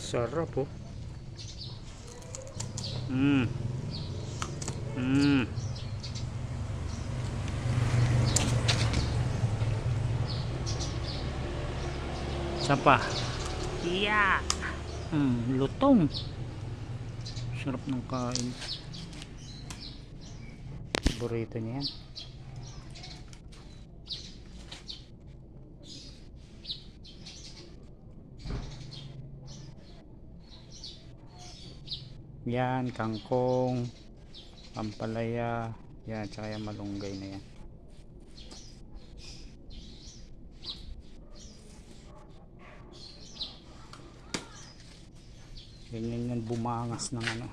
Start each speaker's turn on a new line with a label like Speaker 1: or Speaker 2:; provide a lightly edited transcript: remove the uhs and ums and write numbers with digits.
Speaker 1: Sarap oh. Mm. Mm. Sapa. Yeah. Lutong. Sarap ng kain. Burrito niya yan. Yan, kangkong, ampalaya, yan, tsaka yung malunggay na yan. Ganyan yan bumangas ng ano.